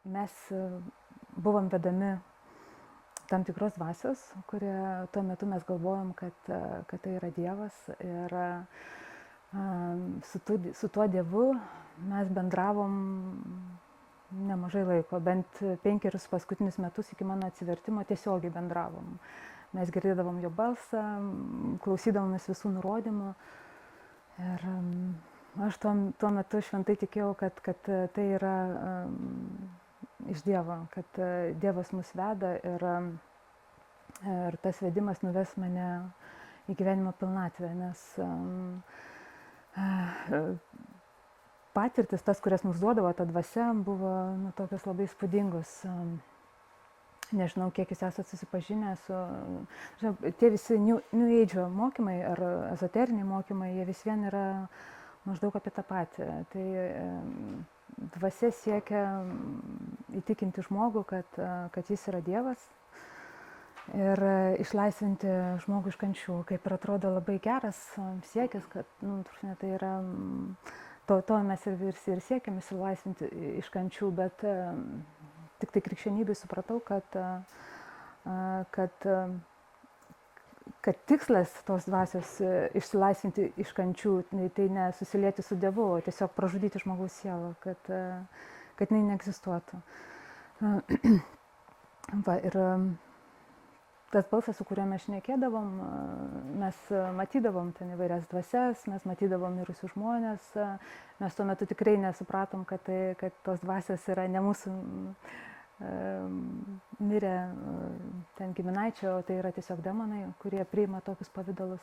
mes buvom vedami tam tikros dvasios, kurie tuo metu mes galvojom, kad tai yra Dievas. Ir su tuo Dievu mes bendravom nemažai laiko, bent 5 paskutinius metus iki mano atsivertimo tiesiogiai bendravom. Mes girdėdavom jo balsą, klausydavomės visų nurodymų. Ir aš tuo metu šventai tikėjau, kad tai yra iš Dievo, kad Dievas mus veda ir tas vedimas nuves mane į gyvenimo pilnatvę, nes patirtis, tas, kurias mums duodavo ta dvasia, buvo tokios labai įspūdingos. Nežinau, kiek jūs esate susipažinę su... Tie visi New Age mokymai ar ezoteriniai mokymai, jie vis vien yra maždaug apie tą patį. Tai dvasia siekia įtikinti žmogų, kad jis yra Dievas ir išlaisvinti žmogų iš kančių. Kaip ir atrodo labai geras siekis, kad tai yra... To mes ir siekiam išsilaisvinti iš kančių, bet tik tai krikščionybėje supratau, kad tikslas tos dvasios išsilaisvinti iš kančių, tai ne susilieti su Dievu, o tiesiog pražudyti žmogaus sielą, kad jinai neegzistuotų. Va, ir tas balsas, su kuriuo mes šnekėdavom, mes matydavom ten įvairias dvasias, mes matydavom mirusius žmonės, mes tuo metu tikrai nesupratom, kad tos dvasios yra ne mūsų mirę ten giminaičio, o tai yra tiesiog demonai, kurie priima tokius pavydalus.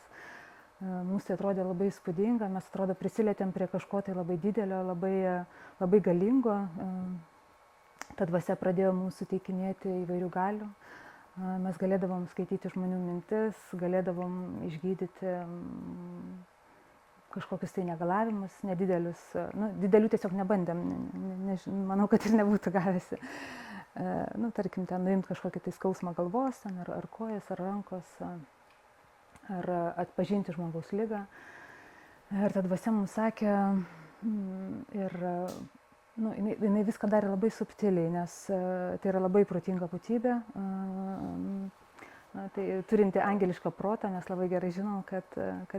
Mums tai atrodė labai įspūdinga, mes atrodo prisilietėm prie kažko tai labai didelio, labai galingo. Ta dvasia pradėjo mums suteikinėti įvairių galių. Mes galėdavom skaityti žmonių mintis, galėdavom išgydyti kažkokius tai negalavimus, nedidelius, didelių tiesiog nebandėm, manau, kad ir nebūtų gavęsi. Tarkim, ten nuimti kažkokį tai skausmą galvos, ar kojas, ar rankos, ar atpažinti žmogaus ligą. Ir ta dvasia mums sakė, ir jinai viską darė labai subtiliai, nes tai yra labai protinga būtybė, tai turinti angelišką protą, nes labai gerai žinom, kad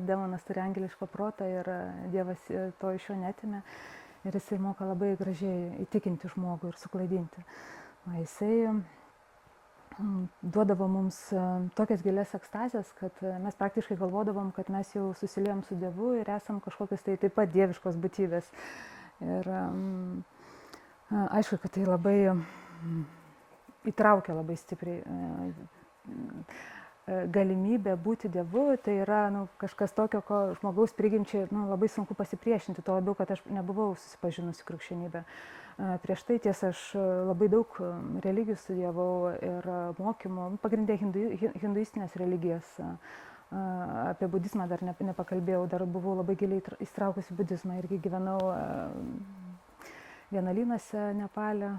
demonas turi angelišką protą ir Dievas to iš jo netimė ir jisai moka labai gražiai įtikinti žmogų ir suklaidinti. Jisai duodavo mums tokias gilias ekstazijas, kad mes praktiškai galvodavom, kad mes jau susiliejom su Dievu ir esam kažkokios tai taip pat dieviškos būtybės. Ir aišku, kad tai labai įtraukia labai stipriai galimybę būti Dievu, tai yra kažkas tokio, ko žmogaus prigimčiai labai sunku pasipriešinti, to labiau, kad aš nebuvau susipažinusi krikščionybę. Prieš tai tiesa, aš labai daug religijų studijavau ir mokymų, pagrindė hinduistinės religijas. Apie budizmą dar nepakalbėjau, dar buvau labai giliai įstraukusi budizmą, irgi gyvenau vienuolynuose Nepale,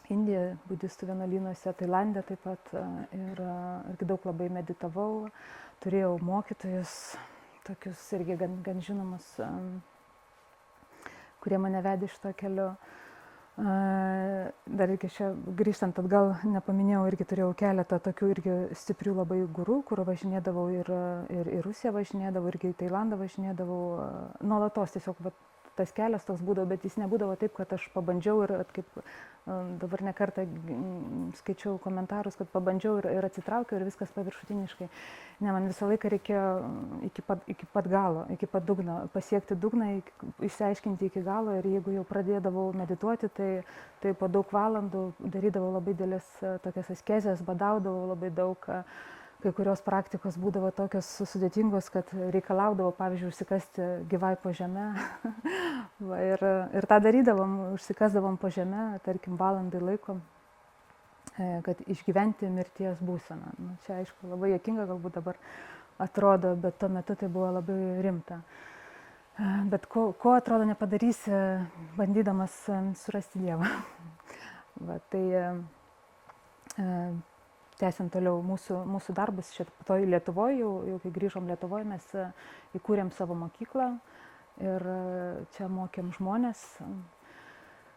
Indijoje budistų vienuolynuose, Tailande taip pat, ir irgi daug labai meditavau, turėjau mokytojus, tokius irgi gan žinomus, kurie mane vedė šito keliu. Dar irgi čia grįžtant atgal, nepaminėjau, irgi turėjau keletą tokių irgi stiprių labai gurų, kur važinėdavau ir į Rusiją važinėdavau, irgi į Tailandą važinėdavau, nuolatos tiesiog tas kelias toks būdavo, bet jis nebūdavo taip, kad aš pabandžiau ir kaip dabar ne kartą skaičiau komentarus, kad pabandžiau ir atsitraukiau ir viskas paviršutiniškai. Ne, man visą laiką reikėjo iki pat galo, iki pat dugno, pasiekti dugną, išsiaiškinti iki galo ir jeigu jau pradėdavau medituoti, tai po daug valandų darydavau labai didelis tokias askezės, badaudavau labai daug. Kai kurios praktikos būdavo tokios sudėtingos, kad reikalaudavo, pavyzdžiui, užsikasti gyvai po žemę. Ir tą darydavom, užsikasdavom po žemę, tarkim, valandai laiko, kad išgyventi mirties būseną. Čia, aišku, labai juokinga galbūt dabar atrodo, bet tuo metu tai buvo labai rimta. Bet ko atrodo nepadarysi, bandydamas surasti Dievą. Tęsiant toliau mūsų darbus toj Lietuvoje, jau kai grįžom Lietuvoje, mes įkūrėm savo mokyklą ir čia mokėm žmonės.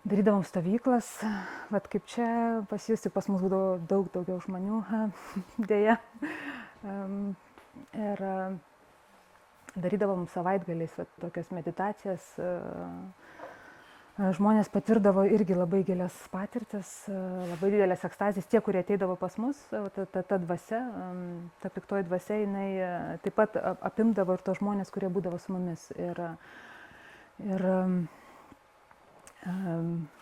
darydavom stovyklas, vat kaip čia pas jūs, tik pas mus būdavo daug daugiau žmonių, dėja. Ir darydavom savaitgaliais tokias meditacijas. Žmonės patirdavo irgi labai gilias patirtis, labai didelės ekstazijas, tie, kurie ateidavo pas mus, ta dvasia, ta piktoji dvasia, jinai taip pat apimdavo ir tos žmonės, kurie būdavo su mumis. Ir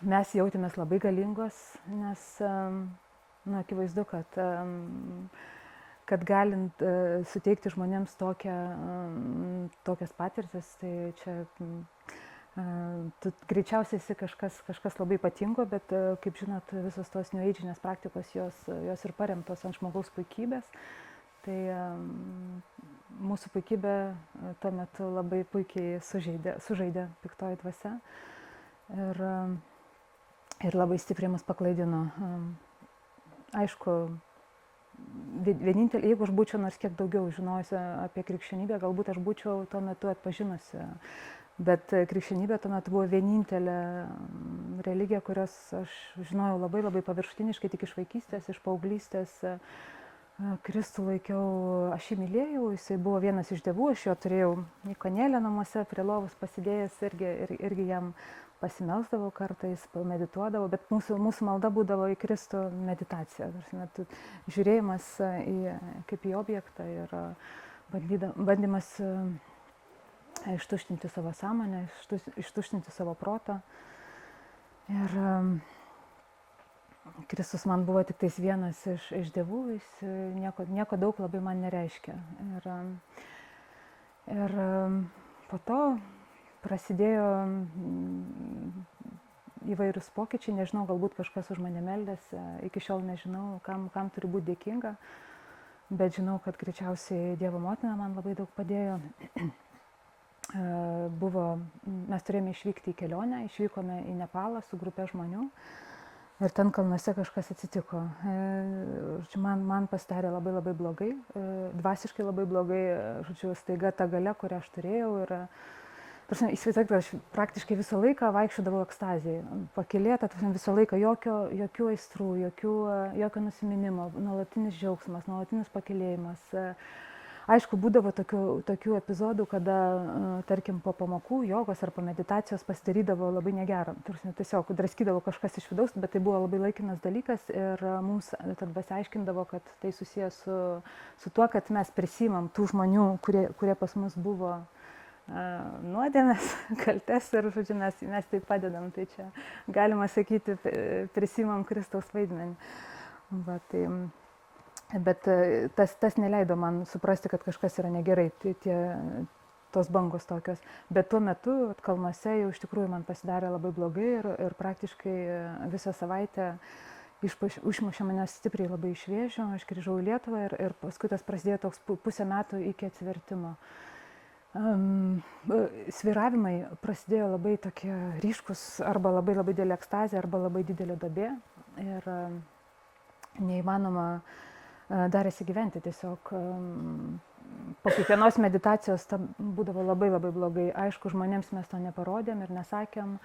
mes jautėmės labai galingos, nes akivaizdu, kad galint suteikti žmonėms tokias patirtis, tai čia tu greičiausiai esi kažkas labai ypatingo, bet, kaip žinot, visos tos new-age'inės praktikos, jos ir paremtos ant žmogaus puikybės. Tai mūsų puikybė tuo metu labai puikiai sužaidė piktoji dvasia ir labai stipriai mus paklaidino. Aišku, vienintelė, jeigu aš būčiau nors kiek daugiau žinojusi apie krikščionybę, galbūt aš būčiau tuo metu atpažinusi. Bet krikščionybė tuo metu buvo vienintelė religija, kurios aš žinojau labai labai paviršutiniškai, tik iš vaikystės, iš paauglystės. Kristų laikiau, aš jį mylėjau, jisai buvo vienas iš dievų, aš jo turėjau ikonėlę namuose, prie lovos pasidėjęs, irgi jam pasimelsdavau kartais, medituodavau, bet mūsų malda būdavo į Kristų meditaciją. Žiūrėjimas kaip į objektą ir bandymas ištuštinti savo sąmonę, ištuštinti savo protą. Ir Kristus man buvo tik tais vienas iš dievų, jis nieko daug labai man nereiškia. Ir po to prasidėjo įvairūs pokyčiai, nežinau, galbūt kažkas už mane meldėsi, iki šiol nežinau, kam turi būti dėkinga, bet žinau, kad greičiausiai Dievo motina man labai daug padėjo. Mes turėjome išvykti į kelionę, išvykome į Nepalą su grupė žmonių ir ten kalnuose kažkas atsitiko. Man pasidarė labai labai blogai, dvasiškai labai blogai, staiga ta galia, kurią aš turėjau. Įsivaizduokite, aš praktiškai visą laiką vaikščiodavau ekstazijai, pakylėta, visą laiką jokių aistrų, jokio nusiminimo, nuolatinis džiaugsmas, nuolatinis pakylėjimas. Aišku, būdavo tokių epizodų, kada, tarkim, po pamokų, jogos ar po meditacijos pasidarydavo labai negera. Tiesiog draskydavo kažkas iš vidaus, bet tai buvo labai laikinas dalykas ir mums tada aiškindavo, kad tai susijęs su tuo, kad mes prisimam tų žmonių, kurie pas mus buvo nuodėmės, kaltes ir, mes tai padedam. Tai čia galima sakyti, prisimam Kristaus vaidmenį. Bet tas neleido man suprasti, kad kažkas yra negerai, tos bangos tokios. Bet tuo metu kalnuose jau iš tikrųjų man pasidarė labai blogai ir praktiškai visą savaitę išmušė mane stipriai labai iš vėžio. Aš grįžau į Lietuvą ir paskui tas prasidėjo toks pusę metų iki atsivertimo. Svyravimai prasidėjo labai tokie ryškus, arba labai labai didelė ekstazė, arba labai didelė duobė. Ir neįmanoma darėsi gyventi tiesiog. Po kiekvienos meditacijos būdavo labai labai blogai. Aišku, žmonėms mes to neparodėm ir nesakėm,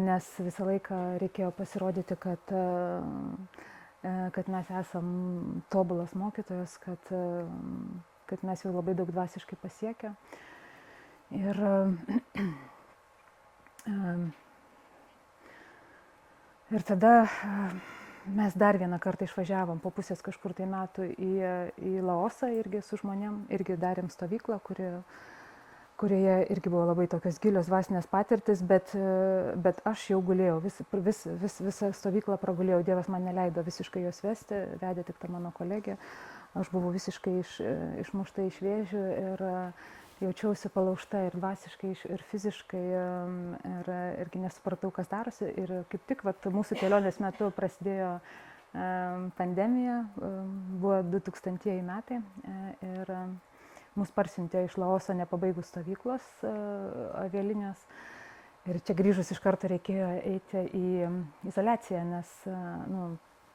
nes visą laiką reikėjo pasirodyti, kad mes esam tobulas mokytojas, kad mes jau labai daug dvasiškai pasiekę. Ir tada mes dar vieną kartą išvažiavom po pusės kažkur tai metų į Laosą irgi su žmonėm, irgi darėm stovyklą, kurioje irgi buvo labai tokios gilios dvasinės patirtis, bet aš jau gulėjau, visą stovyklą pragulėjau, Dievas man neleido visiškai jos vesti, vedė tik ta mano kolegė, aš buvau visiškai išmušta iš vėžių ir jaučiausi palaužta ir dvasiškai, ir fiziškai, irgi nesupratau, kas darosi. Ir kaip tik mūsų kelionės metu prasidėjo pandemija, buvo 2000 metai ir mus parsiuntė iš Laoso nepabaigus stovyklos avialinijos. Ir čia grįžus iš karto reikėjo eiti į izoliaciją, nes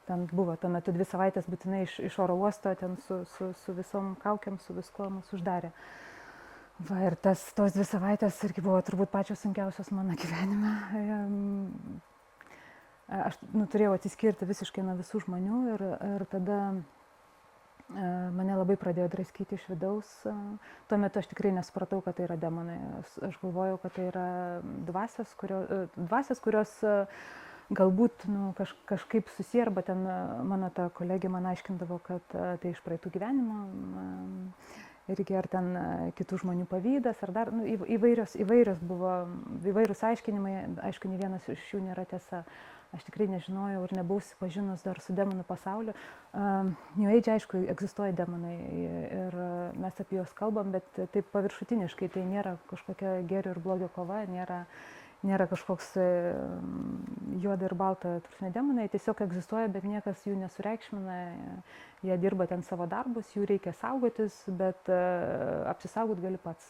ten buvo tuo metu 2 savaitės būtinai iš oro uosto, ten su visom kaukiam, su viskuo mus uždarė. Va, ir tos 2 savaitės irgi buvo turbūt pačios sunkiausios mano gyvenime. Aš turėjau atsiskirti visiškai nuo visų žmonių ir tada mane labai pradėjo draskyti iš vidaus. Tuo metu aš tikrai nesupratau, kad tai yra demonai. Aš galvojau, kad tai yra dvasios, kurios galbūt kažkaip susiję, arba ten mano ta kolegė man aiškindavo, kad tai iš praeitų gyvenimo, irgi ar ten kitų žmonių pavydas, ar dar įvairūs aiškinimai, aišku, nei vienas iš jų nėra tiesa. Aš tikrai nežinojau ir nebuvau susipažinus dar su demonų pasauliu. New Age, aišku, egzistuoja demonai ir mes apie juos kalbam, bet taip paviršutiniškai, tai nėra kažkokia gėrio ir blogio kova, nėra kažkoks juoda ir balta, demonai tiesiog egzistuoja, bet niekas jų nesureikšmina, jie dirba ten savo darbus, jų reikia saugotis, bet apsisaugot gali pats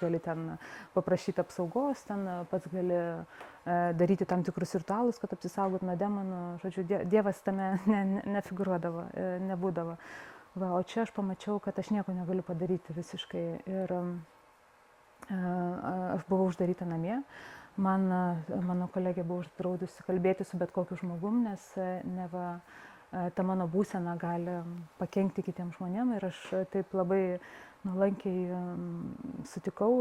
gali ten paprašyti apsaugos, ten pats gali daryti tam tikrus ritualus, kad apsisaugot nuo demonų, žodžiu, Dievas tame nefigūruodavo, nebūdavo. Va, o čia aš pamačiau, kad aš nieko negaliu padaryti visiškai ir aš buvau uždaryta namie. Mano kolegė buvo uždraudusi kalbėti su bet kokiu žmogum, nes neva ta mano būsena gali pakenkti kitiems žmonėms ir aš taip labai nuolankiai sutikau,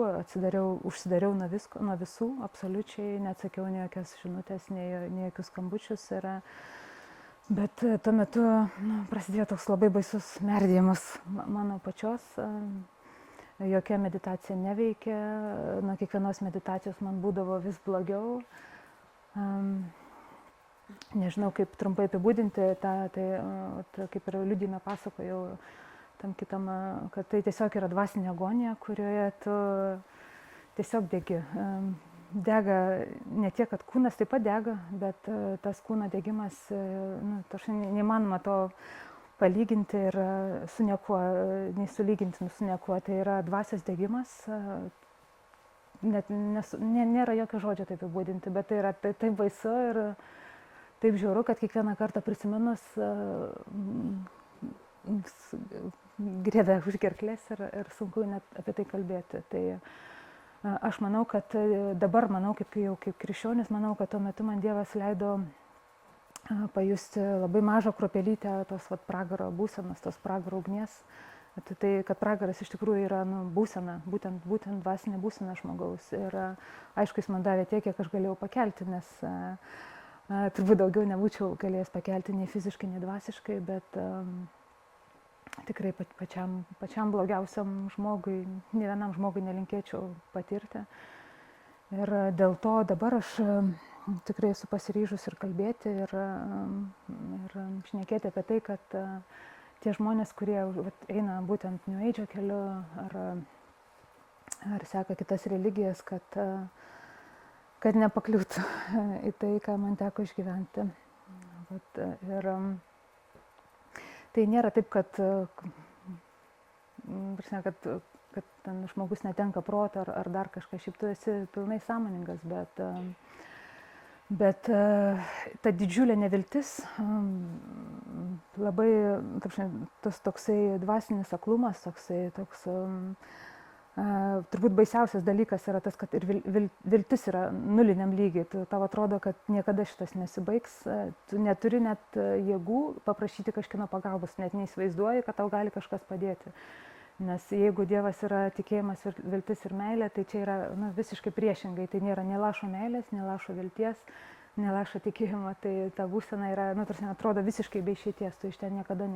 užsidariau nuo visų, absoliučiai, neatsakiau nei jokias žinutės, nei jokius skambučius. Bet tuo metu prasidėjo toks labai baisus merdėjimas mano pačios. Jokia meditacija neveikė, nuo kiekvienos meditacijos man būdavo vis blogiau. Nežinau, kaip trumpai apibūdinti tą, tai kaip ir liudijime pasakojau tam kitam, kad tai tiesiog yra dvasinė agonija, kurioje tu tiesiog degi. Dega ne tiek, kad kūnas taip pat dega, bet tas kūno degimas, neįmanoma to palyginti ir su niekuo, nei sulyginti su niekuo, tai yra dvasios degimas, net nėra jokio žodžio taip apibūdinti, bet tai yra taip baisu ir taip žiauru, kad kiekvieną kartą prisiminus griebia už gerklės ir sunku net apie tai kalbėti. Tai aš manau, kad dabar, kaip krikščionis, manau, kad tuo metu man Dievas leido pajusti labai mažą kruopelytę tos pragaro būsenos, tos pragaro ugnies. Tai, kad pragaras iš tikrųjų yra būsena, būtent dvasinė būsena žmogaus. Ir aišku, jis man davė tiek, kiek aš galėjau pakelti, nes turbūt daugiau nebūčiau galėjęs pakelti nei fiziškai, nei dvasiškai, bet tikrai pačiam blogiausiam žmogui, ne vienam žmogui nelinkėčiau patirti. Ir dėl to dabar aš tikrai esu pasiryžus ir kalbėti ir šnekėti apie tai, kad tie žmonės, kurie eina būtent New Age keliu ar seka kitas religijas, kad nepakliūtų į tai, ką man teko išgyventi. Ir tai nėra taip, kad ten žmogus netenka proto ar dar kažką, šiaip tu esi pilnai sąmoningas, bet ta didžiulė neviltis, labai tas toksai dvasinis aklumas, turbūt baisiausias dalykas yra tas, kad ir viltis yra nuliniam lygiai. Tau atrodo, kad niekada šitas nesibaigs, tu neturi net jėgų paprašyti kažkieno pagalbos, net neįsivaizduoji, kad tau gali kažkas padėti. Nes jeigu Dievas yra tikėjimas, viltis ir meilė, tai čia yra visiškai priešingai. Tai nėra nei lašo meilės, nei lašo vilties, nei lašo tikėjimo. Tai ta būsena yra, atrodo visiškai be išeities, tu iš ten niekada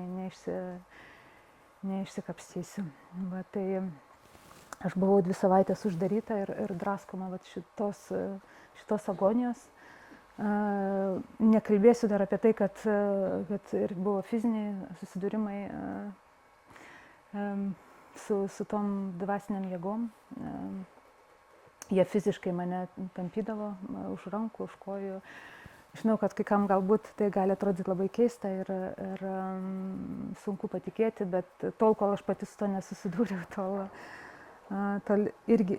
neišsikapstysi. Tai aš buvau 2 savaitės uždaryta ir draskoma šitos agonijos. Nekalbėsiu dar apie tai, kad ir buvo fiziniai susidūrimai su tom dvasiniam jėgom. Jie fiziškai mane tampydavo už rankų, už kojų. Žinau, kad kai kam galbūt tai gali atrodyti labai keista ir sunku patikėti, bet tol, kol aš pati su to nesusidūriau, tol irgi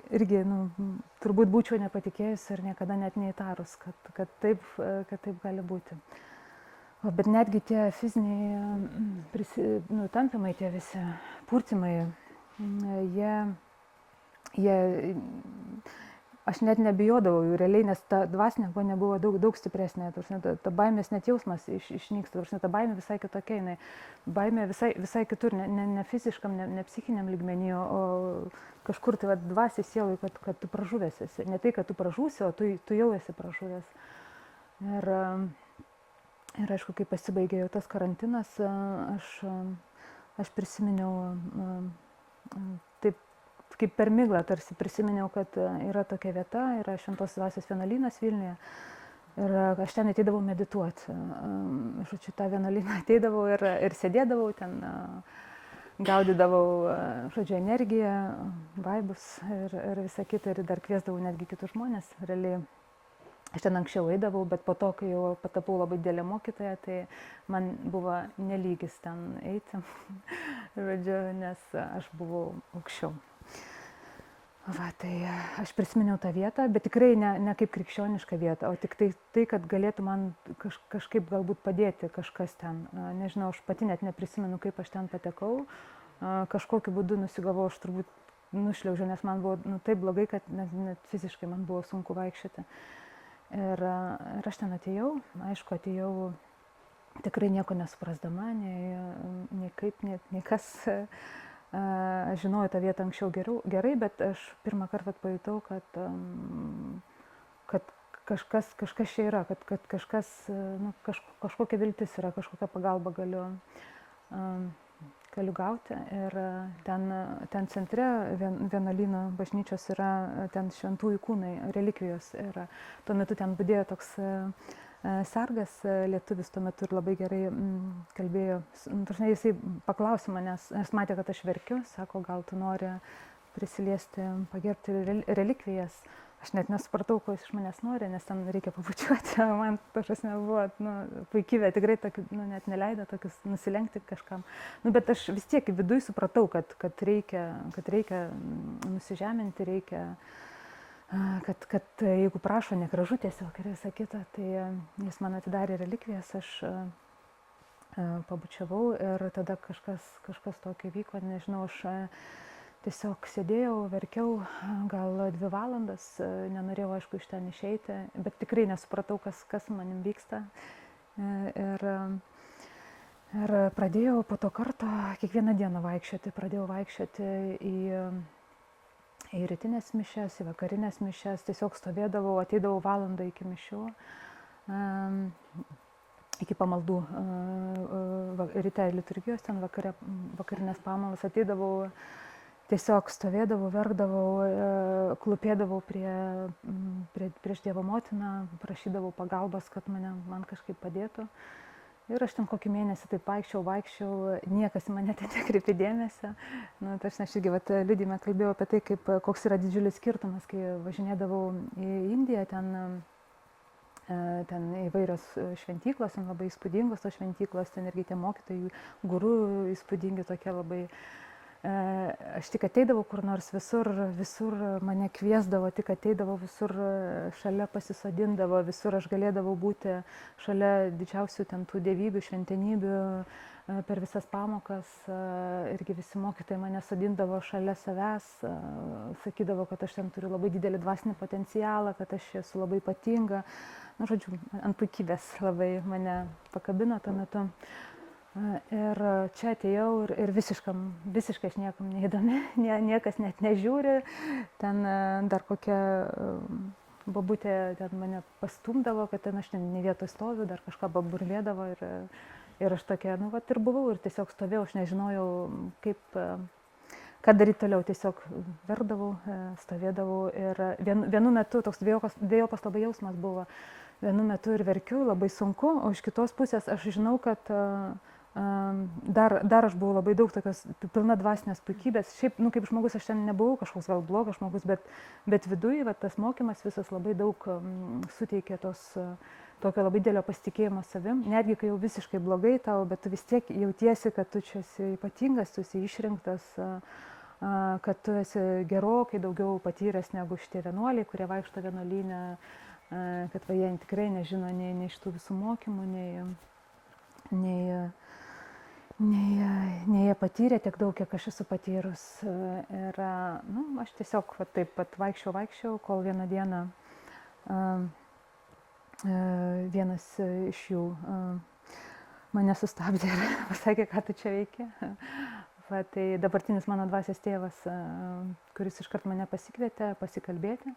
turbūt būčiau nepatikėjus ir niekada net neįtarus, kad taip gali būti. Bet netgi tie fiziniai tampimai, tie visi purtimai, jie jie, aš net nebijodavau jų realiai, nes ta dvasinė kova nebuvo daug stipresnė, ta baimės net jausmas išnyksta, ta baimė visai kitokia, jinai, baimė visai kitur, ne fiziškam, ne psichiniam lygmenį, o kažkur tai dvasiai sielai, kad tu pražuvęs esi, ne tai, kad tu pražūsi, o tu jau esi pražuvęs. Ir aišku, kai pasibaigė jau tas karantinas, aš prisiminiau, taip kaip per miglą tarsi prisiminiau, kad yra tokia vieta, yra Šventos Dvasios vienuolynas Vilniuje. Ir aš ten ateidavau medituoti. Žodžiu, tą vienuolyną ateidavau ir sėdėdavau ten, gaudydavau, žodžiu, energiją, vaibus ir visą kitą, ir dar kviesdavau netgi kitus žmonės. Realiai aš ten anksčiau eidavau, bet po to, kai jau patapau labai didelė mokytoja, tai man buvo nelygis ten eiti, žodžiu, nes aš buvau aukščiau. Va, tai aš prisiminiau tą vietą, bet tikrai ne kaip krikščionišką vietą, o tik tai kad galėtų man kažkaip galbūt padėti kažkas ten. Nežinau, aš pati net neprisimenu, kaip aš ten patekau. Kažkokiu būdu nusigavau, aš turbūt nušliaužiau, nes man buvo taip blogai, kad net fiziškai man buvo sunku vaikščioti. Ir aš ten atėjau, aišku, atėjau tikrai nieko nesuprasdama, nei kaip, nei kas. Aš žinojau tą vietą anksčiau gerai, bet aš pirmą kartą pajutau, kad kažkas čia yra, kad kažkas, kažkokia viltis yra, kažkokią pagalbą galiu gauti. Ir ten centre vienuolyno bažnyčios yra ten šventųjų kūnai, relikvijos. Ir tuo metu ten budėjo toks sargas lietuvis, tuo metu ir labai gerai kalbėjo. Jisai paklausė manęs, jis matė, kad aš verkiu, sako, gal tu nori prisiliesti, pagerbti relikvijas. Aš net nesupratau, ko jis iš manęs nori, nes ten reikia pabučiuoti. Man kažkas nebuvo puikybė, tikrai net neleido tokius nusilenkti kažkam. Bet aš vis tiek viduj supratau, kad reikia nusižeminti, reikia, kad jeigu prašo, negražu tiesiog ir visą kitą, tai jis man atidarė relikvijas, aš pabučiavau ir tada kažkas tokio vyko, nežinau, aš tiesiog sėdėjau, verkiau gal 2 valandas, nenorėjau, aišku, iš ten išeiti, bet tikrai nesupratau, kas manim vyksta. Ir pradėjau po to karto kiekvieną dieną vaikščioti, į rytinės mišias, į vakarinės mišias, tiesiog stovėdavau, ateidavau valandą iki mišių, iki pamaldų, ryte liturgijos, ten vakarinės pamaldas, ateidavau, tiesiog stovėdavau, verkdavau, klūpėdavau prieš Dievo motiną, prašydavau pagalbos, kad man kažkaip padėtų. Ir aš ten kokį mėnesį taip vaikščiau, niekas į mane ten nekreipė dėmesio. Tai aš irgi liudyme kalbėjau apie tai, koks yra didžiulis skirtumas, kai važinėdavau į Indiją, ten įvairios šventyklos, ten labai įspūdingos tos šventyklos, ten irgi tie mokytojai, guru įspūdingi tokie labai. Aš tik ateidavau kur nors, visur mane kviesdavo, tik ateidavau, visur šalia pasisodindavo, visur aš galėdavau būti šalia didžiausių ten tų dievybių, šventenybių per visas pamokas. Irgi visi mokytojai mane sodindavo šalia savęs, sakydavo, kad aš ten turiu labai didelį dvasinį potencialą, kad aš esu labai ypatinga. Žodžiu, ant puikybės labai mane pakabino tuo metu. Ir čia atėjau ir visiškai aš niekam neįdomi, niekas net nežiūri, ten dar kokia babutė ten mane pastumdavo, kad ten aš ne vietoj stoviu, dar kažką baburlėdavo ir aš tokia, ir buvau ir tiesiog stovėjau, aš nežinojau, ką daryti toliau, tiesiog verdavau, stovėdavau ir vienu metu toks dviejopas labai jausmas buvo, vienu metu ir verkiu, labai sunku, o iš kitos pusės aš žinau, kad dar aš buvau labai daug tokios pilna dvasinės puikybės. Šiaip, kaip žmogus, aš ten nebuvau kažkoks gal blogas žmogus, bet viduj tas mokymas visas labai daug suteikė tokio labai didelio pasitikėjimo savim. Netgi kai jau visiškai blogai tau, bet tu vis tiek jautiesi, kad tu čia esi ypatingas, tu esi išrinktas, kad tu esi gerokai daugiau patyręs negu šitie vienuoliai, kurie vaikšto vienuolyne, kad jie tikrai nežino nei šitų visų mokymų, nei nei jie patyrė tiek daug, kiek aš esu patyrus. Ir aš tiesiog taip pat vaikščiau, kol vieną dieną vienas iš jų mane sustabdė ir pasakė, ką tu čia veiki. Tai dabartinis mano dvasios tėvas, kuris iškart mane pasikvietė pasikalbėti.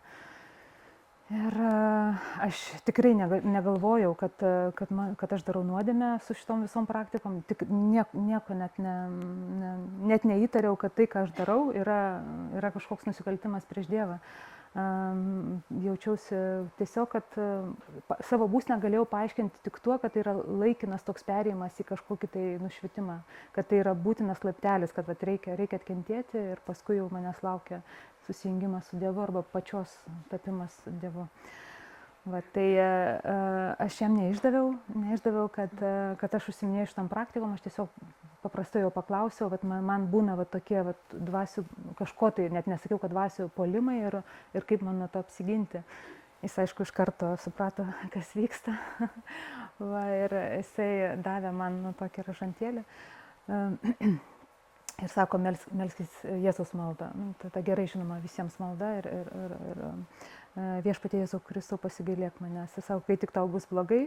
Ir aš tikrai negalvojau, kad aš darau nuodėmę su šitom visom praktikom. Tik nieko net neįtariau, kad tai, ką aš darau, yra kažkoks nusikaltimas prieš Dievą. Jaučiausi tiesiog, kad savo būseną galėjau paaiškinti tik tuo, kad tai yra laikinas toks perėjimas į kažkokį tai nušvitimą, kad tai yra būtinas laiptelis, kad reikia atkentėti ir paskui jau manęs laukia susijungimas su Dievu arba pačios tapimas Dievu. Tai aš jam neišdaviau, kad aš užsiminėjau šitam praktikom, aš tiesiog paprastai jo paklausiau, man būna tokie dvasių, kažko tai, net nesakiau, kad dvasių puolimai ir kaip man nuo to apsiginti. Jis aišku iš karto suprato, kas vyksta ir jisai davė man tokį rašantėlį. Ir sako, melskis Jėzaus maldą. Tai gerai žinoma visiems malda ir Viešpatie Jėzau Kristau pasigailėk manęs. Jis sako, kai tik tau bus blogai,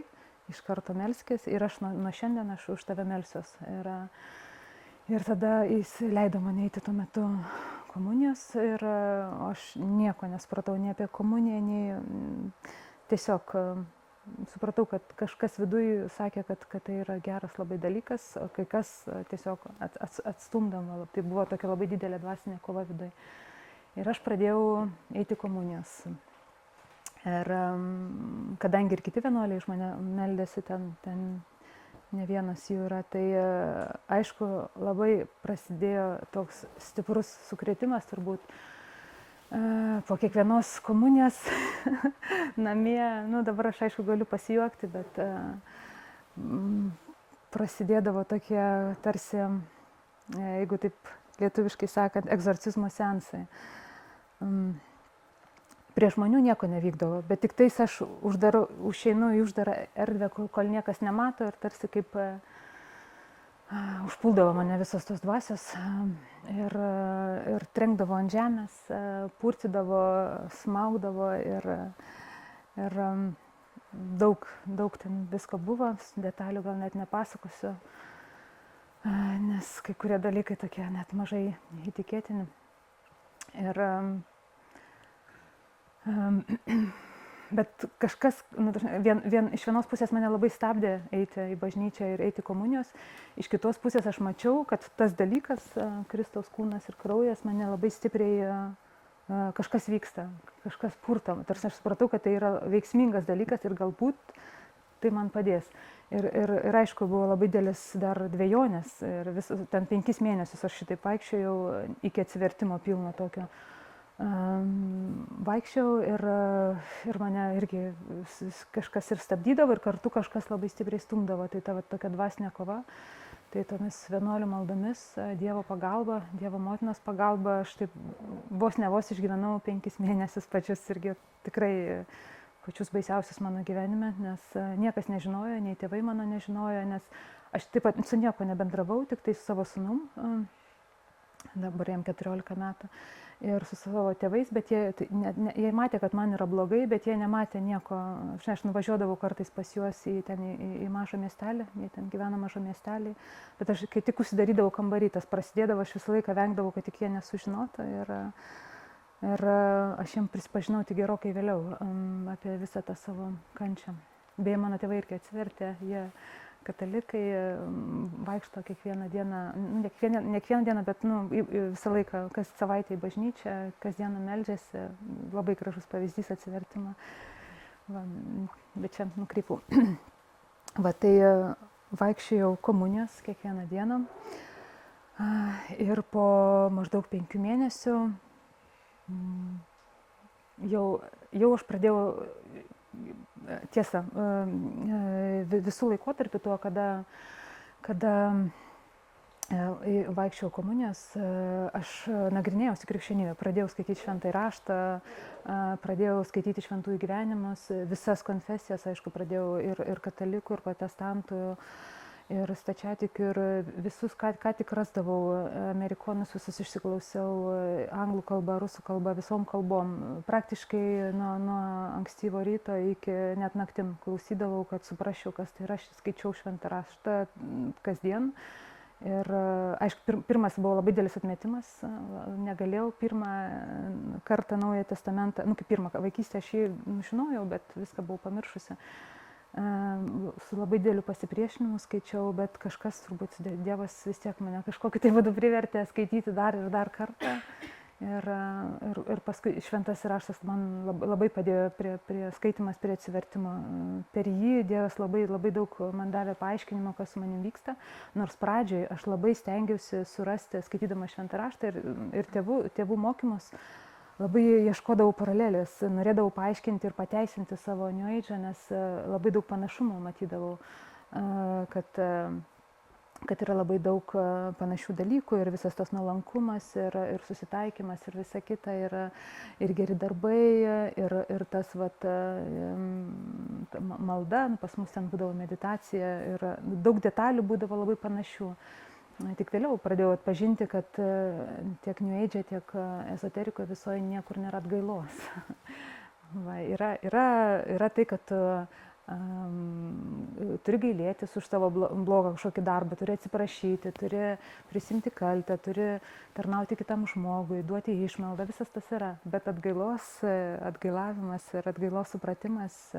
iš karto melskis ir aš nuo šiandien aš už tave melsiuos. Ir tada jis leido mane eiti tuo metu komunijos ir aš nieko nesupratau nei apie komuniją, nei tiesiog supratau, kad kažkas viduj sakė, kad tai yra geras labai dalykas, o kai kas tiesiog atstumdama. Tai buvo tokia labai didelė dvasinė kova viduj. Ir aš pradėjau eiti komunijos. Ir kadangi ir kiti vienuoliai iš mane meldėsi, ten ne vienas jų yra, tai aišku, labai prasidėjo toks stiprus sukrėtimas turbūt. Po kiekvienos komunijos namie, dabar aš aišku galiu pasijuokti, bet prasidėdavo tokie tarsi, jeigu taip lietuviškai sakant, egzorcizmo seansai. Prie žmonių nieko nevykdavo, bet tik tais aš užeinu į uždarą erdvę, kol niekas nemato ir tarsi kaip užpuldavo mane visos tos dvasios ir trenkdavo ant žemės, purtydavo, smaugdavo ir daug ten visko buvo, detalių gal net nepasakosiu, nes kai kurie dalykai tokie net mažai įtikėtini. Ir bet kažkas, iš vienos pusės mane labai stabdė eiti į bažnyčią ir eiti komunijos, iš kitos pusės aš mačiau, kad tas dalykas, Kristaus kūnas ir kraujas, mane labai stipriai kažkas vyksta, kažkas purto. Tarsi aš supratau, kad tai yra veiksmingas dalykas ir galbūt tai man padės. Ir aišku, buvo labai didelis dar dvejonės ir ten 5 mėnesius aš šitaip vaikščiojau iki atsivertimo pilno tokio. Vaikščiau ir mane irgi kažkas ir stabdydavo ir kartu kažkas labai stipriai stumdavo. Tai ta tokia dvasinė kova, tai tomis vienuolių maldomis, Dievo pagalba, Dievo motinos pagalba, aš taip vos išgyvenau 5 mėnesius pačius irgi tikrai pačius baisiausius mano gyvenime, nes niekas nežinojo, nei tėvai mano nežinojo, nes aš taip pat su nieko nebendravau, tik tai su savo sūnum, dabar jam 14 metų. Ir su savo tėvais, bet jie matė, kad man yra blogai, bet jie nematė nieko. Aš nuvažiuodavau kartais pas juos į mažą miestelį, jie ten gyvena mažą miestelį, bet aš kai tik užsidarydavau kambarį, tas prasidėdavo, aš visą laiką vengdavau, kad tik jie nesužinotų. Ir aš jiems prisipažinau tik gerokai vėliau apie visą tą savo kančią. Beje, mano tėvai irgi atsivertė, jie katalikai, vaikšto kiekvieną dieną, ne kiekvieną dieną, bet visą laiką, kas savaitę į bažnyčią, kasdieną meldžiasi, labai gražus pavyzdys atsivertimo. Bet čia nukrypau. Tai vaikščiojau komunijos kiekvieną dieną ir po maždaug 5 mėnesių jau aš pradėjau, tiesa, visų laikotarpių tuo, kada vaikščiojau komunijos, aš nagrinėjausi krikščionybę, pradėjau skaityti šventąjį raštą, pradėjau skaityti šventųjų gyvenimus, visas konfesijas, aišku, pradėjau ir katalikų, ir protestantų, ir stačiatikių, ir visus, ką tik rasdavau, amerikonus visus išsiklausiau, anglų kalba, rusų kalba, visom kalbom. Praktiškai nuo ankstyvo ryto iki net naktim klausydavau, kad suprasčiau, kas tai yra, skaičiau šventą raštą kasdien. Ir aišku, pirmas buvo labai didelis atmetimas, negalėjau pirmą kartą Naująjį testamentą, kaip pirmą vaikystę aš jį žinojau, bet viską buvau pamiršusi. Su labai dideliu pasipriešinimu skaičiau, bet kažkas, turbūt Dievas vis tiek mane kažkokiu tai būdu privertė skaityti dar ir dar kartą. Ir paskui šventasis raštas man labai padėjo prie skaitimas, prie atsivertimo. Per jį Dievas labai daug man davė paaiškinimo, kas su manim vyksta. Nors pradžioj aš labai stengiausi surasti, skaitydama šventą raštą ir tėvų mokymus, labai ieškodavau paralelės, norėdavau paaiškinti ir pateisinti savo New Age, nes labai daug panašumų matydavau, kad yra labai daug panašių dalykų ir visas tas nuolankumas ir susitaikymas ir visa kita, ir geri darbai, ir tas malda, pas mus ten būdavo meditacija ir daug detalių būdavo labai panašių. Tik vėliau pradėjau atpažinti, kad tiek New Age, tiek ezoterikoje visoje niekur nėra atgailos. Yra tai, kad turi gailėtis už savo blogą kažkokį darbą, turi atsiprašyti, turi prisimti kaltę, turi tarnauti kitam žmogui, duoti išmaldą, visas tas yra. Bet atgailavimas ir atgailos supratimas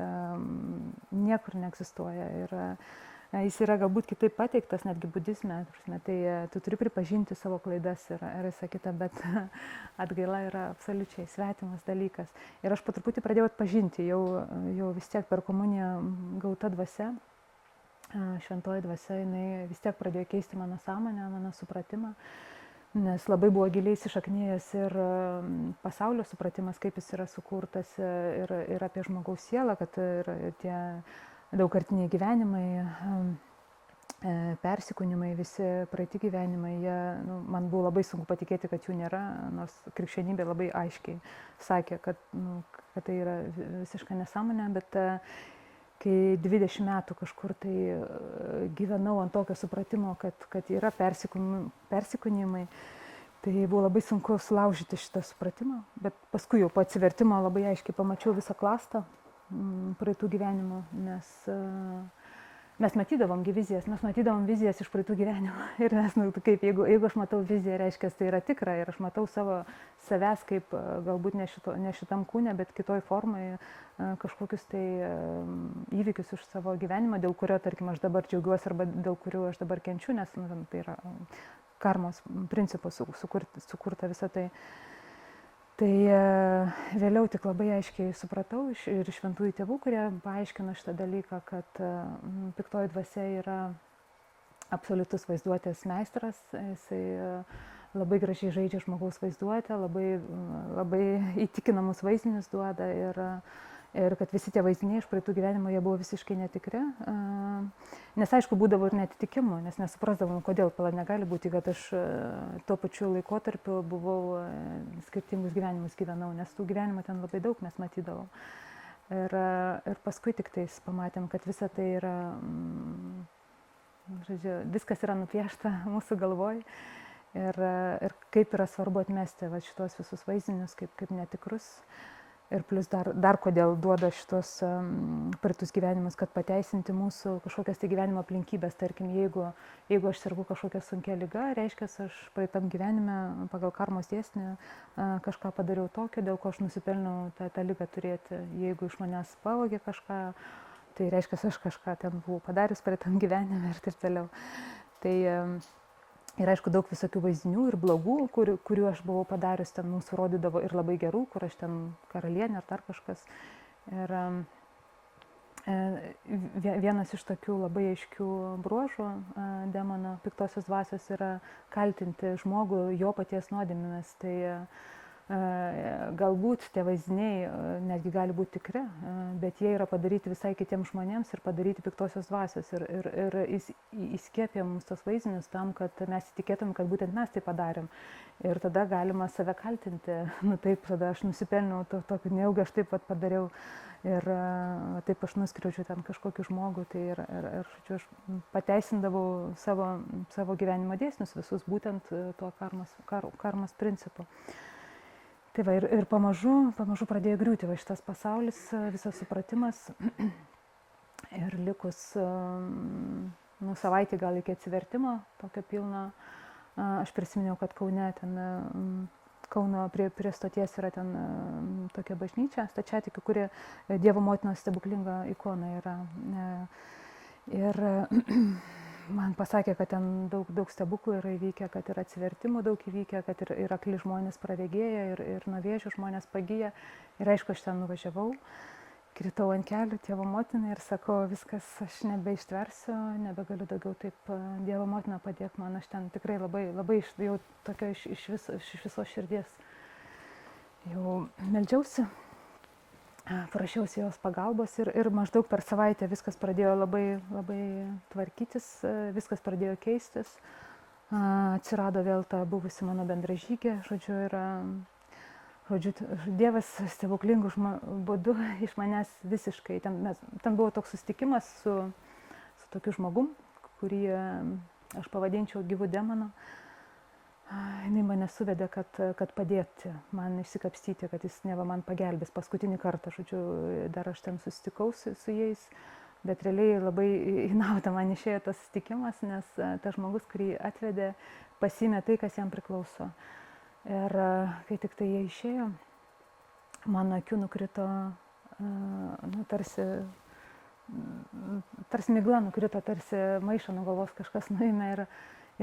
niekur neegzistuoja. Jis yra galbūt kitaip pateiktas, netgi budizme, tai tu turi pripažinti savo klaidas ir visą kitą, bet atgaila yra absoliučiai svetimas dalykas. Ir aš po truputį pradėjau atpažinti, jau vis tiek per komuniją gauta dvasia, šventoji dvasia, jinai vis tiek pradėjo keisti mano sąmonę, mano supratimą, nes labai buvo giliai įsišaknėjęs ir pasaulio supratimas, kaip jis yra sukurtas, ir apie žmogaus sielą, kad ir tie daugkartiniai gyvenimai, persikūnimai, visi praeiti gyvenimai, man buvo labai sunku patikėti, kad jų nėra, nors krikščionybė labai aiškiai sakė, kad tai yra visiška nesąmonė, bet kai 20 metų kažkur tai gyvenau ant tokio supratimo, kad yra persikūnimai, tai buvo labai sunku sulaužyti šitą supratimą, bet paskui jau po atsivertimo labai aiškiai pamačiau visą klastą praeitų gyvenimų, nes mes matydavom vizijas iš praeitų gyvenimų ir mes, jeigu aš matau viziją, reiškia, tai yra tikra ir aš matau savęs kaip galbūt ne šitam kūne, bet kitoj formai kažkokius tai įvykius iš savo gyvenimo, dėl kurio, tarkim, aš dabar džiaugiuosi arba dėl kurių aš dabar kenčiu, nes tai yra karmos principus sukurta visą tai. Tai vėliau tik labai aiškiai supratau ir šventųjų tėvų, kurie paaiškino šitą dalyką, kad piktoji dvasia yra absoliutus vaizduotės meistras, jisai labai gražiai žaidžia žmogaus vaizduotę, labai įtikinamus vaizdinius duoda ir kad visi tie vaizdiniai iš praeitų gyvenimo jie buvo visiškai netikri, nes aišku būdavo ir neatitikimų, nes nesuprasdavom, kodėl negali būti, kad aš tuo pačiu laikotarpiu buvau skirtingus gyvenimus gyvenau, nes tų gyvenimų ten labai daug mes matydavom. Ir paskui tik tais pamatėm, kad visa tai yra, viskas yra nupiešta mūsų galvoj ir kaip yra svarbu atmesti šitos visus vaizdinius kaip netikrus. Ir plus dar kodėl duoda šitos praeitus gyvenimus, kad pateisinti mūsų kažkokias tai gyvenimo aplinkybės. Tarkim, jeigu aš sergu kažkokią sunkia liga, reiškia, aš praeitam gyvenime pagal karmos dėsnį kažką padariau tokio, dėl ko aš nusipelniau tą ligą turėti. Jeigu iš manęs pavogė kažką, tai reiškia, aš kažką ten buvau padarius praeitam gyvenime ir taip toliau. Tai yra, aišku, daug visokių vaizdinių ir blogų, kurių aš buvau padarius, ten mūsų rodydavo ir labai gerų, kur aš ten karalienė ar dar kažkas. Ir vienas iš tokių labai aiškių bruožų demono piktosios dvasios yra kaltinti žmogų jo paties nuodėmėmis. Tai galbūt tie vaizdiniai netgi gali būti tikri, bet jie yra padaryti visai kitiems žmonėms ir padaryti piktosios dvasios. Ir įskiepė mums tos vaizdinius tam, kad mes įtikėtum, kad būtent mes tai padarėm. Ir tada galima save kaltinti. Nu taip, tada aš nusipelniau tokį neilgą, aš taip pat padariau. Ir taip aš nuskriaučiau ten kažkokį žmogų. Tai ir aš pateisindavau savo gyvenimo dėsnius visus būtent tuo karmos principu. Tai va, ir pamažu pradėjo griūti va šitas pasaulis, visas supratimas. Ir likus savaitį gal iki atsivertimo, tokio pilno, aš prisiminiau, kad Kaune, Kauno prie stoties yra ten tokia bažnyčia, stačiatikių, kuri Dievo motinos stebuklinga ikona yra. Ir man pasakė, kad ten daug stebuklų yra įvykę, kad yra atsivertimų daug įvykę, kad ir akli žmonės praregėję, ir nuo vėžių žmonės pagyję. Ir aišku, aš ten nuvažiavau, kritau ant kelių Dievo motinai ir sakau, viskas, aš nebeištversiu, nebegaliu daugiau taip, Dievo motina padėk man, aš ten tikrai labai jau tokio iš visos širdies jau meldžiausi. Prašiausi jos pagalbos ir maždaug per savaitę viskas pradėjo labai tvarkytis, viskas pradėjo keistis. Atsirado vėl ta buvusi mano bendražygė, Dievas stebuklingų būdu iš manęs visiškai. Ten buvo toks susitikimas su tokiu žmogum, kurį aš pavadinčiau gyvu demonu. Jinai mane suvedė, kad padėti man išsikapstyti, kad jis neva man pagelbės paskutinį kartą. Dar aš ten susitikau su jais, bet realiai labai į naudą man išėjo tas susitikimas, nes tas žmogus, kurį atvedė, pasiėmė tai, kas jam priklauso. Ir kai tik tai jie išėjo, mano akių nukrito, tarsi migla nukrito, tarsi maišą nuo galvos kažkas nuėmė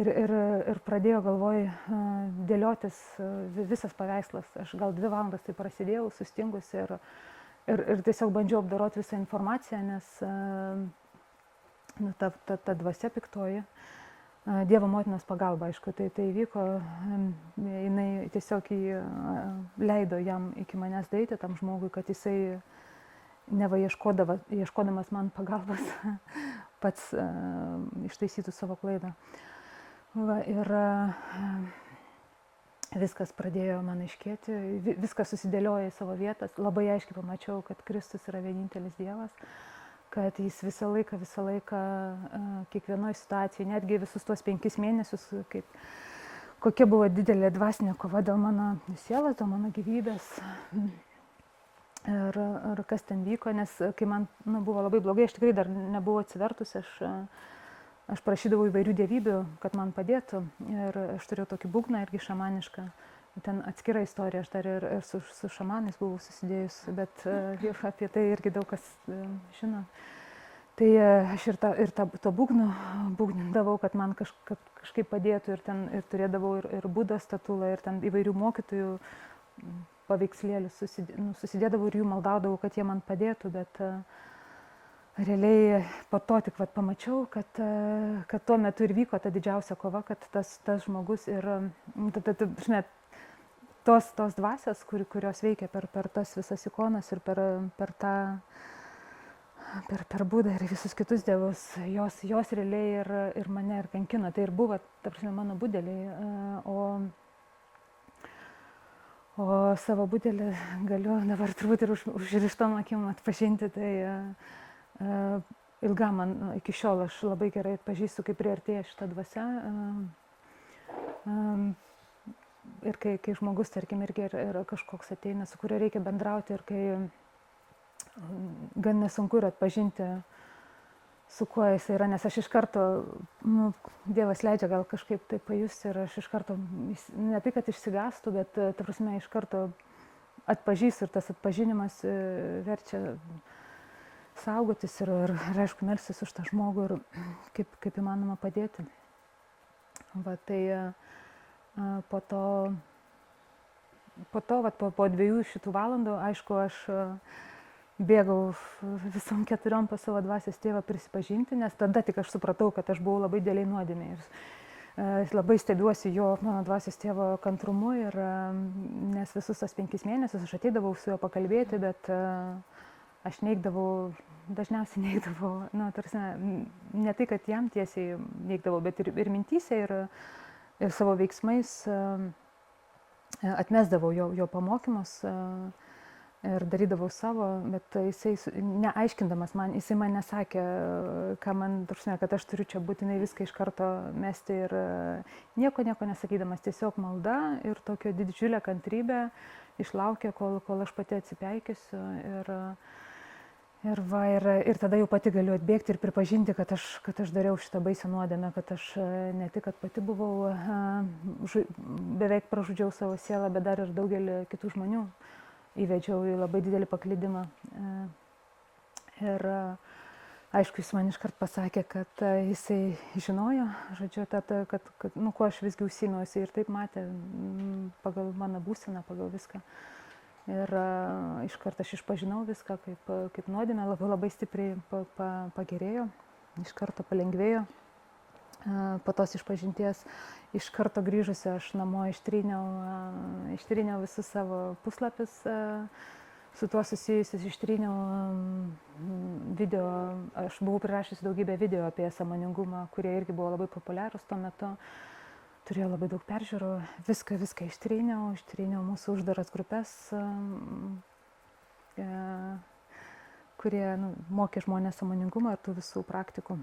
ir pradėjo galvoj dėliotis visas paveikslas. Aš gal 2 valandas tai prasidėjau, sustingusi ir tiesiog bandžiau apdoroti visą informaciją, nes ta dvasia piktoji, Dievo motinos pagalba, aišku, tai įvyko, jinai tiesiog leido jam iki manęs daeiti, tam žmogui, kad jisai neva ieškodamas man pagalbos pats ištaisytų savo klaidą. Va, ir viskas pradėjo man aiškėti, viskas susidėliojo į savo vietas. Labai aiškiai pamačiau, kad Kristus yra vienintelis Dievas, kad jis visą laiką, kiekvienoje situacijoje, netgi visus tuos 5 mėnesius, kokia buvo didelė dvasinė kova dėl mano sielos, dėl mano gyvybės. Ir kas ten vyko, nes kai man buvo labai blogai, aš tikrai dar nebuvau atsivertusi, aš prašydavau įvairių dievybių, kad man padėtų. Ir aš turėjau tokį būgną, irgi šamanišką. Ten atskira istorija, aš dar ir su šamanais buvau susidėjus, bet apie tai irgi daug kas žino. Tai aš ir to būgnindavau, kad man kažkaip padėtų, ir turėdavau ir Budos statulą, ir ten įvairių mokytojų paveikslėlius susidėdavau ir jų maldaudavau, kad jie man padėtų, bet realiai po to tik pamačiau, kad tuo metu ir vyko ta didžiausia kova, kad tas žmogus ir tos dvasios, kurios veikia per tas visas ikonas ir per Budą ir visus kitus dievus, jos realiai ir mane ir kankino. Tai ir buvo, ta prasme, mano budeliai, o savo budelį galiu dabar turbūt ir užrištom akim atpažinti. Tai ilgam man iki šiol aš labai gerai atpažįstu, kaip priartėja šitą dvasią. Ir kai žmogus, tarkim, irgi yra kažkoks ateina, su kuriuo reikia bendrauti, ir kai gan nesunku yra atpažinti, su kuo jis yra, nes aš iš karto, Dievas leidžia gal kažkaip tai pajusti, ir aš iš karto, ne tai, kad išsigąstu, bet, ta prasme, iš karto atpažįstu, ir tas atpažinimas verčia saugotis ir aišku, melstis už tą žmogų ir kaip įmanoma padėti. Va, tai po 2 šitų valandų, aišku, aš bėgau visom 4 pas savo dvasios tėvą prisipažinti, nes tada tik aš supratau, kad aš buvau labai dėliai nuodėmė. labai stebiuosi mano dvasios tėvo kantrumu, nes visus tas 5 mėnesius aš ateidavau su juo pakalbėti, bet aš neigdavau, dažniausiai neigdavau, tarsi, ne tai, kad jam tiesiai neigdavau, bet ir mintyse, ir savo veiksmais atmesdavau jo pamokymus ir darydavau savo, bet jisai, neaiškindamas man, jisai man nesakė, kad aš turiu čia būtinai viską iš karto mesti ir nieko nesakydamas, tiesiog malda ir tokia didžiulė kantrybė išlaukė, kol aš pati atsipeikysiu ir tada jau pati galiu atbėgti ir pripažinti, kad aš dariau šitą baisią nuodėmę, kad aš ne tik, kad pati buvau, beveik pražudžiau savo sielą, bet dar ir daugelį kitų žmonių įvedžiau į labai didelį paklydimą. Ir aišku, jis man iškart pasakė, kad jisai žinojo, žodžiu, kad kuo aš visgi užsiėmiau, jisai ir taip matė pagal mano būseną, pagal viską. Ir iškart aš išpažinau viską kaip nuodėmę, labai stipriai pagerėjo, iš karto palengvėjo. Po tos išpažinties iš karto grįžusi aš namo ištryniau visus savo puslapius su tuo susijusius, ištryniau video, aš buvau prirašiusi daugybę video apie sąmoningumą, kurie irgi buvo labai populiarūs tuo metu. Turėjo labai daug peržiūrų, viską ištryniau mūsų uždaras grupės, kurie mokė žmonės sąmoningumą ir tų visų praktikų.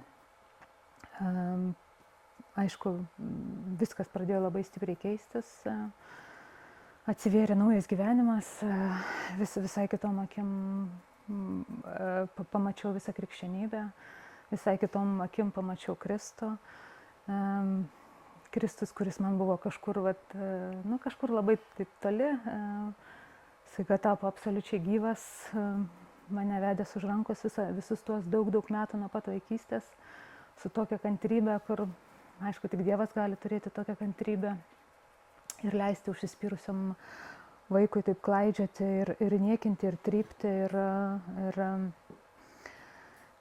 Aišku, viskas pradėjo labai stipriai keistis, atsivėrė naujas gyvenimas, visai kitom akim pamačiau visą krikščionybę, visai kitom akim pamačiau Kristų. Kristus, kuris man buvo kažkur labai taip toli, staiga tapo absoliučiai gyvas, mane vedęs už rankos visus tuos daug metų nuo pat vaikystės, su tokia kantrybė, kur, aišku, tik Dievas gali turėti tokią kantrybę ir leisti užsispyrusiam vaikui taip klaidžioti ir niekinti, ir trypti,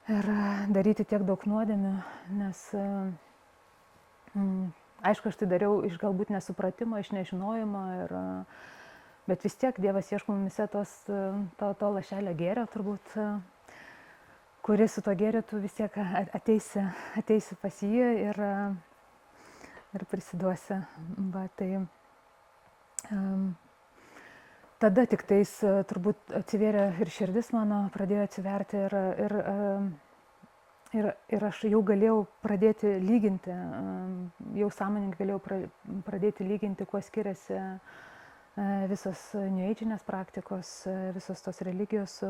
ir daryti tiek daug nuodėmių, nes aišku, aš tai dariau iš galbūt nesupratimo, iš nežinojimo, bet vis tiek Dievas ieško mumise to lašelio gėrio turbūt, kuris su to gėriu tu vis tiek ateisi pas jį ir prisiduosi. Tada tik tais turbūt atsivėrė ir širdis mano, pradėjo atsiverti ir aš jau galėjau pradėti lyginti, jau sąmoningai galėjau pradėti lyginti, kuo skiriasi visos New Age-inės praktikos, visos tos religijos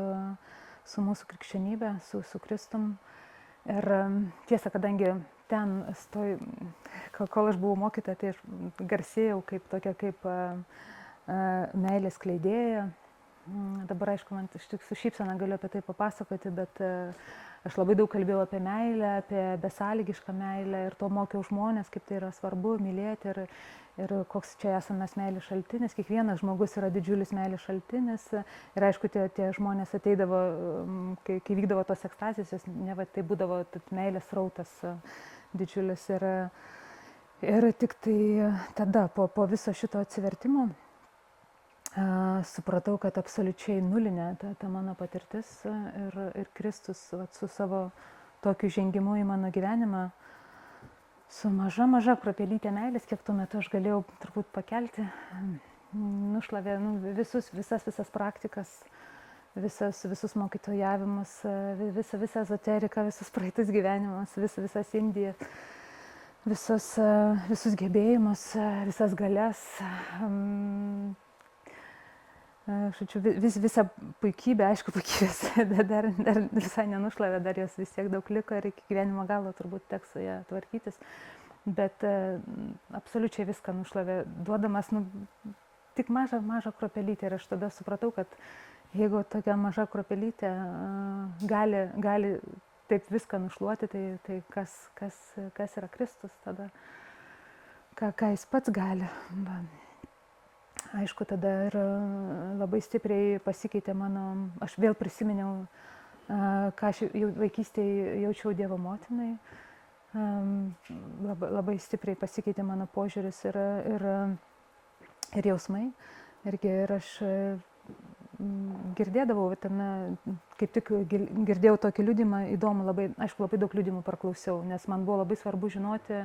su mūsų krikščionybė, su Kristum. Ir tiesa, kadangi ten kol aš buvau mokyta, tai aš garsėjau kaip meilės skleidėja. Dabar, aišku, man iš tikrųjų su šypsena galiu apie tai papasakoti, bet aš labai daug kalbėjau apie meilę, apie besąlygišką meilę ir to mokiau žmonės, kaip tai yra svarbu mylėti ir koks čia esame mes meilės šaltinis. Kiekvienas žmogus yra didžiulis meilės šaltinis ir aišku, tie žmonės ateidavo, kai vykdavo tos ekstazijos, tai būdavo meilės srautas didžiulis ir tik tai tada po viso šito atsivertimo supratau, kad absoliučiai nulinė ta mano patirtis ir Kristus su savo tokiu žengimu į mano gyvenimą, su maža kruopelytė meilės, kiek tuo metu aš galėjau turbūt pakelti, nušlavė visas praktikas, visus mokytojavimus, visą ezoteriką, visus praeitus gyvenimus, visas Indijas, visus gebėjimus, visas galias. Žodžiu, visą puikybę, aišku, puikybės dar visai nenušlavė, dar jos vis tiek daug liko ir iki gyvenimo galo turbūt teks su ją tvarkytis. Bet absoliučiai viską nušlavė, duodamas tik mažą kruopelytę. Ir aš tada supratau, kad jeigu tokia maža kruopelytė gali taip viską nušluoti, tai kas yra Kristus tada, ką jis pats gali. Aišku, tada ir labai stipriai pasikeitė aš vėl prisiminiau, ką aš vaikystėje jaučiau Dievo motinai, labai stipriai pasikeitė mano požiūris ir jausmai. Ir aš girdėdavau, kaip tik girdėjau tokį liudymą, įdomu, labai daug liudymų praklausiau, nes man buvo labai svarbu žinoti,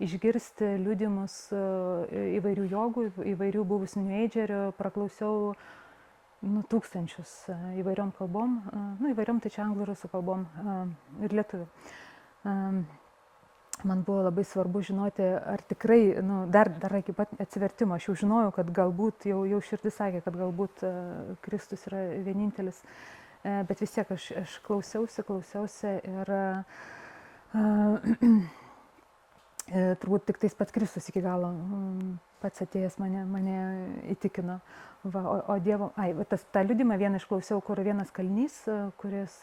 išgirsti liudymus įvairių jogų, įvairių buvusių New Agerių, praklausiau tūkstančius įvairiom kalbom, įvairiom tai čia anglų ir rusų kalbom ir lietuvių. Man buvo labai svarbu žinoti, ar tikrai, dar iki pat atsivertimo, aš jau žinojau, kad galbūt, jau širdis sakė, kad galbūt Kristus yra vienintelis, bet vis tiek aš klausiausi ir turbūt tik tais pats Kristus iki galo pats atėjęs mane įtikino. O Dievo, tą liudymą vieną išklausiau, kur vienas kalnys, kuris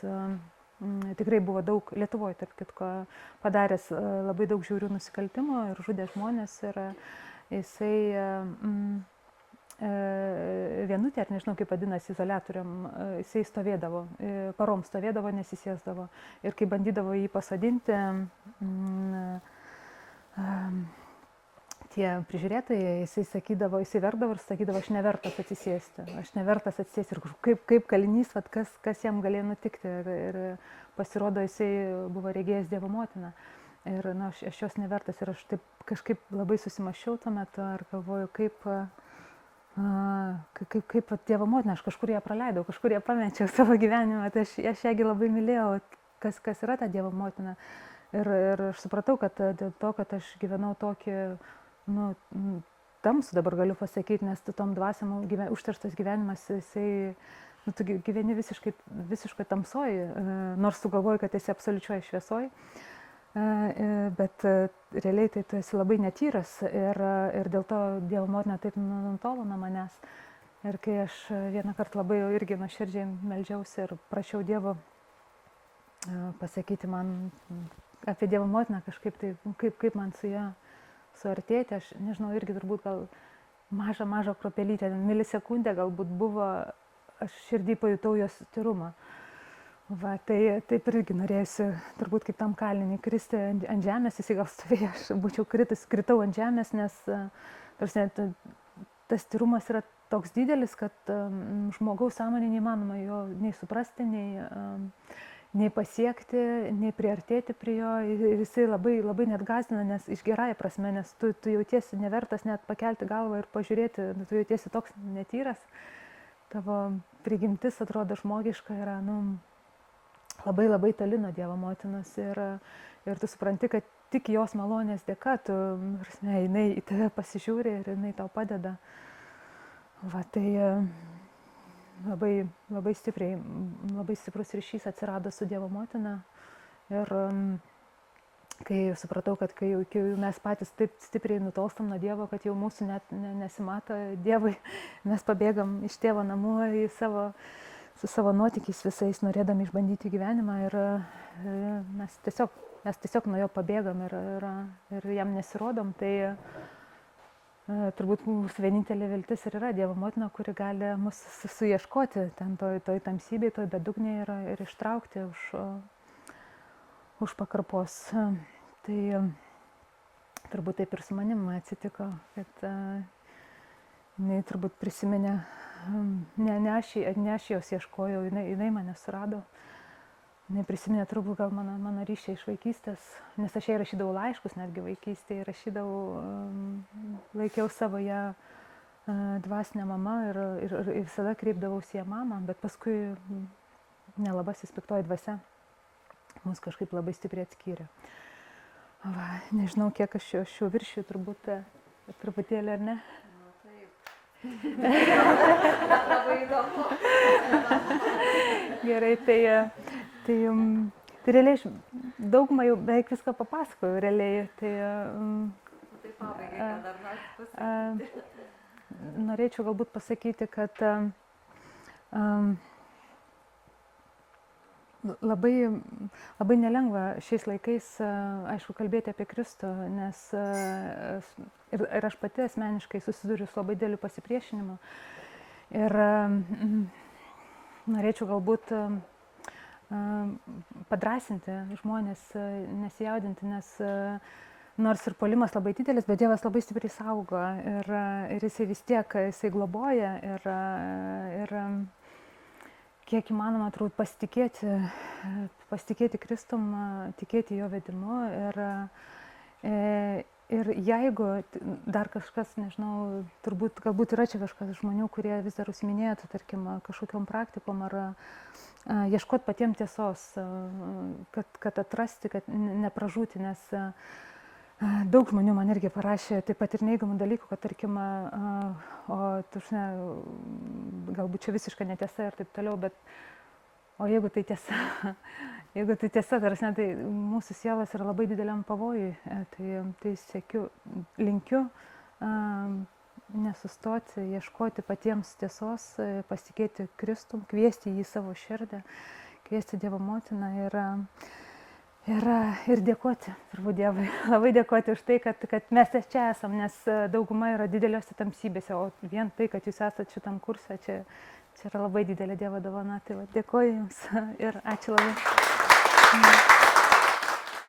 tikrai buvo daug, Lietuvoje, tarp kitko, padaręs labai daug žiaurių nusikaltimų ir žudė žmonės. Ir jisai vienutė, ar nežinau kaip vadinasi, izoliatoriam, jisai stovėdavo, parom stovėdavo, nesisėsdavo. Ir kai bandydavo jį pasodinti, tie prižiūrėtojai, jisai verkdavo ir sakydavo, aš nevertas atsisėsti. Ir kaip kalinys, kas jam galėjo nutikti. Ir pasirodo, jisai buvo regėjęs Dievo motiną. Ir aš jos nevertas. Ir aš taip kažkaip labai susimaščiau tuo metu ir galvoju, kaip Dievo motina, aš kažkur ją praleidau, kažkur ją pamečiau savo gyvenimą. Tai aš ją labai mylėjau, kas yra ta Dievo motina. Ir aš supratau, kad dėl to, kad aš gyvenau tokį tamsų, dabar galiu pasakyti, nes tu tom dvasiam užterštas gyvenimas, jisai, tu gyveni visiškai tamsoj, nors tu galvoji, kad esi absoliučioj šviesoj, bet realiai tai tu esi labai netyras ir dėl to Dievo motina taip nutolo nuo manęs. Ir kai aš vieną kartą labai irgi nuoširdžiai meldžiausi ir prašiau Dievo pasakyti man apie Dievo motiną kažkaip tai, kaip man su ja suartėti, aš nežinau, irgi turbūt gal mažą kruopelytę, milisekundę galbūt buvo, aš širdį pajutau jos tyrumą. Tai taip irgi norėjusi, turbūt kaip tam kaliniui, kristi ant žemės, jisai gal stovėjo, aš būčiau kritau ant žemės, nes tas tyrumas yra toks didelis, kad žmogaus sąmonė neįmanoma jo nei suprasti, nei pasiekti, nei priartėti prie jo. Ir jisai labai net gąsdina, nes iš gerąją prasme, nes tu jautiesi nevertas net pakelti galvą ir pažiūrėti, tu jautiesi toks netyras, tavo prigimtis atrodo žmogiška yra labai toli nuo Dievo motinos ir tu supranti, kad tik jos malonės dėka, jinai į tave pasižiūri ir jinai tau padeda. Tai labai stiprus ryšys atsirado su Dievo motina. Ir kai supratau, kad kai mes patys taip stipriai nutolstam nuo Dievo, kad jau mūsų net nesimato Dievui, mes pabėgam iš tėvo namų su savo nuotykiais visais, norėdami išbandyti gyvenimą. Ir mes tiesiog nuo jo pabėgam ir jam nesirodom. Tai turbūt mūsų vienintelė viltis ir yra Dievo motina, kuri gali mus suieškoti ten toj tamsybėj, toj bedugnėje ir ištraukti už pakarpos. Tai turbūt taip ir su manim atsitiko, kad jinai turbūt prisiminė, ne aš jos ieškojau, jinai mane surado. Jinai prisiminė turbūt gal mano ryšiai iš vaikystės, nes aš jai rašydavau laiškus, netgi vaikystėje rašydavau, laikiau savo ją dvasinę mamą ir visada kreipdavausi ją mamą, bet paskui nelabasis piktoji dvasia mus kažkaip labai stipriai atskyrė. Nežinau, kiek aš šių viršių, turbūt truputėlį ar ne? Labai įdomu. Gerai, tai realiai daugumą jau beveik viską papasakojau, realiai. Tai pabaigai, ką dar norit pasakyti? Norėčiau galbūt pasakyti, kad labai nelengva šiais laikais, aišku, kalbėti apie Kristų, nes ir aš pati asmeniškai susiduriu su labai dideliu pasipriešinimu. Ir norėčiau galbūt padrasinti žmonės, nesijaudinti, nes nors ir puolimas labai didelis, bet Dievas labai stipriai saugo ir jisai vis tiek, jisai globoja ir kiek įmanoma turbūt pasitikėti Kristum, tikėti jo vedimu ir jeigu dar kažkas, nežinau, galbūt yra čia kažkas žmonių, kurie vis dar užsiiminėtų, tarkim, kažkokiom praktikom ar ieškoti patiems tiesos, kad atrasti, kad nepražūti, nes daug žmonių man irgi parašė taip pat ir neigiamų dalykų, kad tarkim, galbūt čia visiška netiesa ir taip toliau, bet o jeigu tai tiesa, tai mūsų sielas yra labai dideliam pavojui, tai linkiu nesustoti, ieškoti patiems tiesos, pasitikėti Kristum, kviesti jį į savo širdį, kviesti Dievo motiną ir dėkoti, turbūt Dievui, labai dėkoti už tai, kad mes čia esam, nes dauguma yra dideliuose tamsybėse, o vien tai, kad jūs esate šitam kurse, čia yra labai didelė Dievo dovana. Tai va, dėkoju Jums ir ačiū labai.